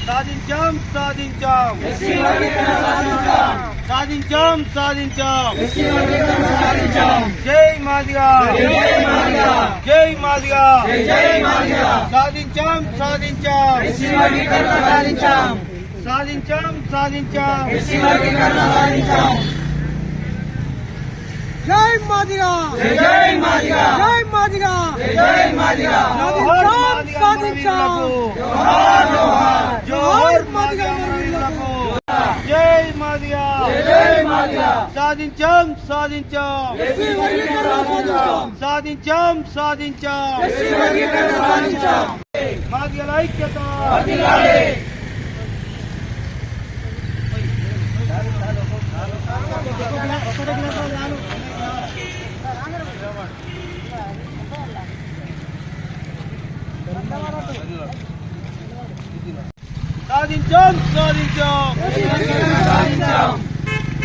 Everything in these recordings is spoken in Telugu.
సాధించాం సాధించాం సాధించాం సాధించాం జై మాదిగా జై మాదిగా సాధించాం సాధించాం సాధించాం సాధించాం జై మాదిగా జై మాదిగా జై మాదిగా జై మాదిగా సాధించాం జోహార్ మాదిగా జై మాదిగా జై మాదిగా సాధించాం సాధించాం సాధించాం సాధించాం మాదిగల ఐక్యత సాధించాం సాధించాం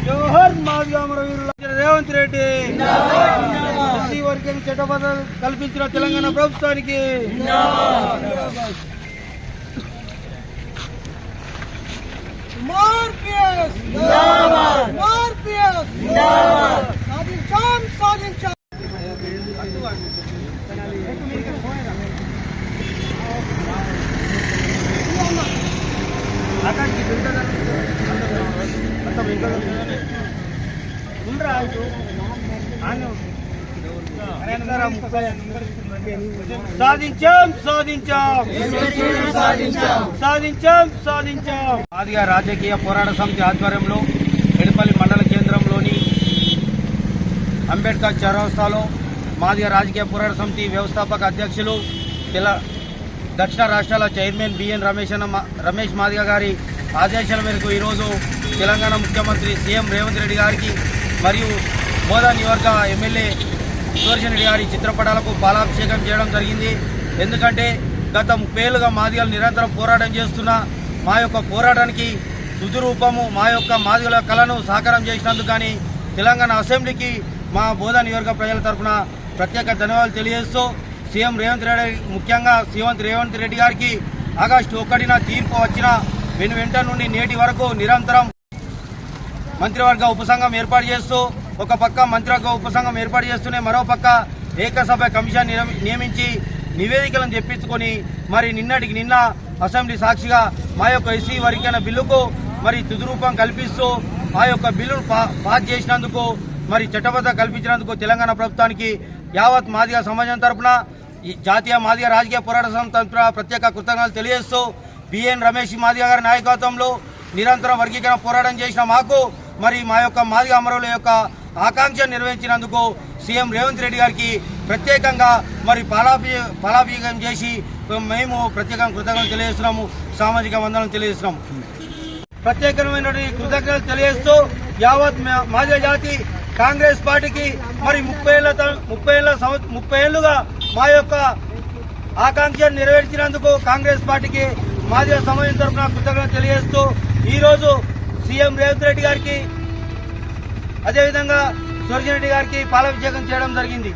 జోహర్ మాదిగా అమరవీరుల రేవంత్ రెడ్డి ఎస్సీ వర్గానికి చట్టబద్ధత కల్పించిన తెలంగాణ ప్రభుత్వానికి సాధించాం సాధించాం సాధించాం సాధించాం సాధించాం సాధించాం మాదిగా రాజకీయ పోరాట సమితి ఆధ్వర్యంలో ఎడపల్లి మండల కేంద్రంలోని అంబేద్కర్ చౌరస్తాలో మాదిగా రాజకీయ పోరాట సమితి వ్యవస్థాపక అధ్యక్షులు దక్షిణ రాష్ట్రాల చైర్మన్ బిఎన్ రమేష్ మాదిగా గారి ఆదేశాల మేరకు ఈరోజు తెలంగాణ ముఖ్యమంత్రి సీఎం రేవంత్ రెడ్డి గారికి మరియు మోదా నియోజక ఎమ్మెల్యే సుదర్శన్ రెడ్డి గారి చిత్రపటాలకు పాలాభిషేకం చేయడం జరిగింది. ఎందుకంటే గత 30 ఏళ్లుగా మాదిగలు నిరంతరం పోరాటం చేస్తున్న మా యొక్క పోరాటానికి తుది రూపము మా యొక్క మాదిగల కళను సాకారం చేసినందుకు కానీ తెలంగాణ అసెంబ్లీకి మా బోధా నియోజక ప్రజల తరఫున ప్రత్యేక ధన్యవాదాలు తెలియజేస్తూ సీఎం రేవంత్ రెడ్డి ముఖ్యంగా రేవంత్ రెడ్డి గారికి ఆగస్టు 1న తీర్పు వచ్చిన వెంట నుండి నేటి వరకు నిరంతరం మంత్రివర్గ ఉపసంఘం ఏర్పాటు చేస్తూ ఒక పక్క మంత్రివర్గ ఉపసంఘం ఏర్పాటు చేస్తూనే మరో పక్క ఏకసభ్య కమిషన్ నియమించి నివేదికలను తెప్పించుకొని మరి నిన్న అసెంబ్లీ సాక్షిగా మా యొక్క ఎస్సీ వర్గీకరణ బిల్లుకు మరి తుది రూపం కల్పిస్తూ ఆ యొక్క బిల్లును పాస్ చేసినందుకు మరి చట్టబద్ధత కల్పించినందుకు తెలంగాణ ప్రభుత్వానికి యావత్ మాదిగ సమాజం తరఫున ఈ జాతీయ మాదిగ రాజకీయ పోరాట సమితి తరఫున ప్రత్యేక కృతజ్ఞతలు తెలియజేస్తూ బిఎన్ రమేష్ మాదిగ గారి నాయకత్వంలో నిరంతరం వర్గీకరణ పోరాటం చేసిన మాకు మరి మా యొక్క మాదిగ అమరుల యొక్క ఆకాంక్ష నిర్వహించినందుకు సీఎం రేవంత్ రెడ్డి గారికి ప్రత్యేకంగా మరి పాలాభిషేకం చేసి మేము ప్రత్యేకంగా కృతజ్ఞతలు తెలియజేస్తున్నాము. సామాజిక వందనం తెలియజేస్తున్నాము. ప్రత్యేకమైన కృతజ్ఞతలు తెలియజేస్తూ యావత్ మాదిగ జాతి కాంగ్రెస్ పార్టీకి మరి 30 ఏళ్లుగా మా యొక్క ఆకాంక్ష నెరవేర్చినందుకు కాంగ్రెస్ పార్టీకి మాదిగ సమాజం తరఫున కృతజ్ఞతలు తెలియజేస్తూ ఈరోజు సీఎం రేవంత్ రెడ్డి గారికి అదేవిధంగా సుదర్శన్ రెడ్డి గారికి పాలాభిషేకం చేయడం జరిగింది.